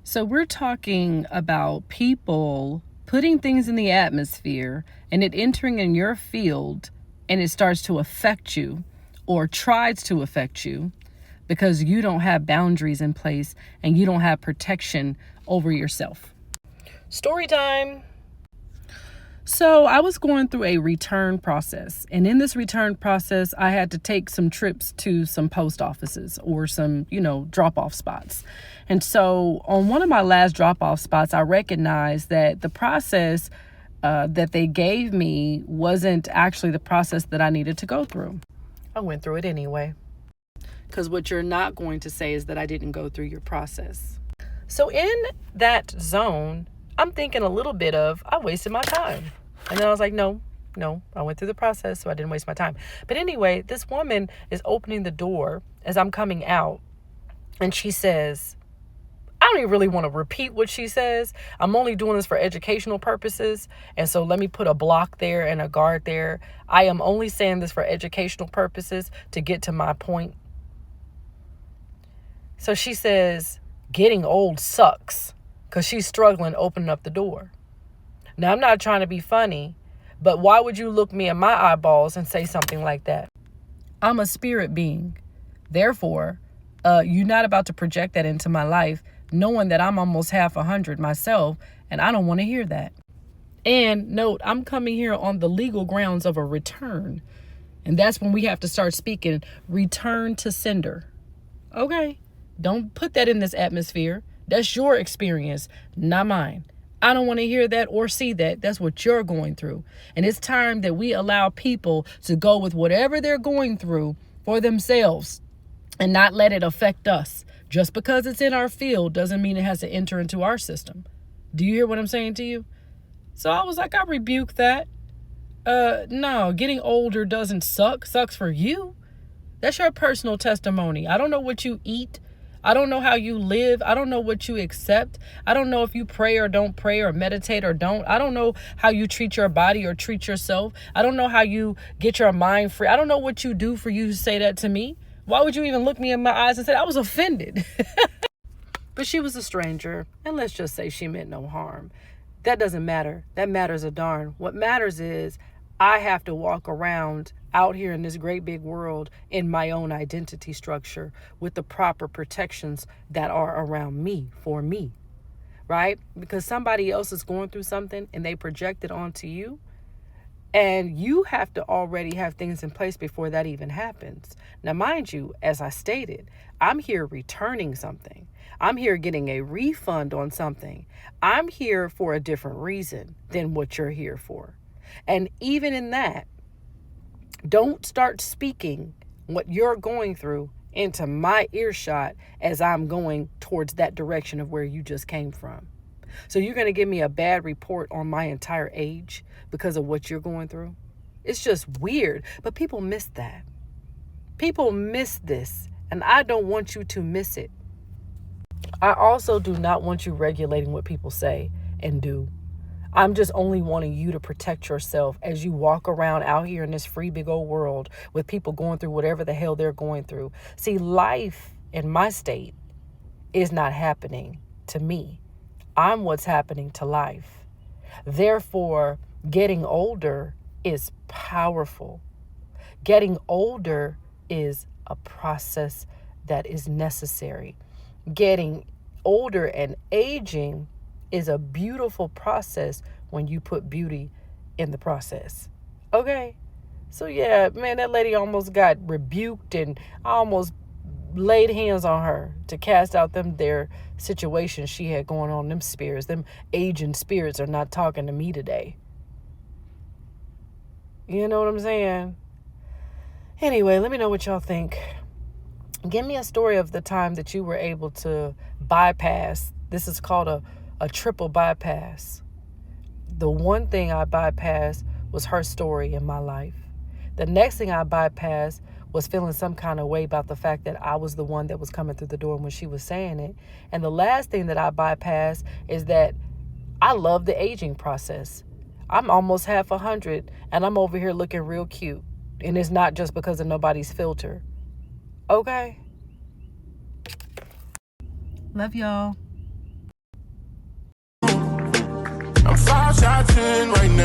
So we're talking about people putting things in the atmosphere and it entering in your field and it starts to affect you or tries to affect you because you don't have boundaries in place and you don't have protection over yourself. Story time. So I was going through a return process, and in this return process, I had to take some trips to some post offices or some, drop-off spots. And so on one of my last drop-off spots, I recognized that the process that they gave me wasn't actually the process that I needed to go through. I went through it anyway. Because what you're not going to say is that I didn't go through your process. So in that zone, I'm thinking a little bit of, I wasted my time. And then I was like, no, I went through the process, so I didn't waste my time. But anyway, this woman is opening the door as I'm coming out. And she says, I don't even really want to repeat what she says. I'm only doing this for educational purposes. And so let me put a block there and a guard there. I am only saying this for educational purposes to get to my point. So she says, getting old sucks, because she's struggling opening up the door. Now, I'm not trying to be funny, but why would you look me in my eyeballs and say something like that? I'm a spirit being. Therefore, you're not about to project that into my life, knowing that I'm almost half 100 myself, and I don't want to hear that. And note, I'm coming here on the legal grounds of a return. And that's when we have to start speaking return to sender. Okay? Don't put that in this atmosphere. That's your experience, not mine. I don't want to hear that or see that. That's what you're going through. And it's time that we allow people to go with whatever they're going through for themselves and not let it affect us. Just because it's in our field doesn't mean it has to enter into our system. Do you hear what I'm saying to you? So I was like, I rebuke that. No, getting older doesn't suck. Sucks for you. That's your personal testimony. I don't know what you eat. I don't know how you live. I don't know what you accept. I don't know if you pray or don't pray or meditate or don't. I don't know how you treat your body or treat yourself. I don't know how you get your mind free. I don't know what you do for you to say that to me. Why would you even look me in my eyes and say, I was offended? But she was a stranger. And let's just say she meant no harm. That doesn't matter. That matters a darn. What matters is I have to walk around out here in this great big world in my own identity structure with the proper protections that are around me for me, right? Because somebody else is going through something and they project it onto you, and you have to already have things in place before that even happens. Now, mind you, as I stated, I'm here returning something. I'm here getting a refund on something. I'm here for a different reason than what you're here for. And even in that, don't start speaking what you're going through into my earshot as I'm going towards that direction of where you just came from. So you're going to give me a bad report on my entire age because of what you're going through? It's just weird, but people miss that. People miss this, and I don't want you to miss it. I also do not want you regulating what people say and do. I'm just only wanting you to protect yourself as you walk around out here in this free big old world with people going through whatever the hell they're going through. See, life in my state is not happening to me. I'm what's happening to life. Therefore, getting older is powerful. Getting older is a process that is necessary. Getting older and aging is a beautiful process when you put beauty in the process. Okay? So yeah, man, that lady almost got rebuked, and I almost laid hands on her to cast out their situations she had going on. Them spirits, them aging spirits are not talking to me today. You know what I'm saying? Anyway, let me know what y'all think. Give me a story of the time that you were able to bypass. This is called a triple bypass. The one thing I bypassed was her story in my life. The next thing I bypassed was feeling some kind of way about the fact that I was the one that was coming through the door when she was saying it. And the last thing that I bypassed is that I love the aging process. I'm almost half 100 and I'm over here looking real cute. And it's not just because of nobody's filter. Okay? Love y'all. got 10 right now.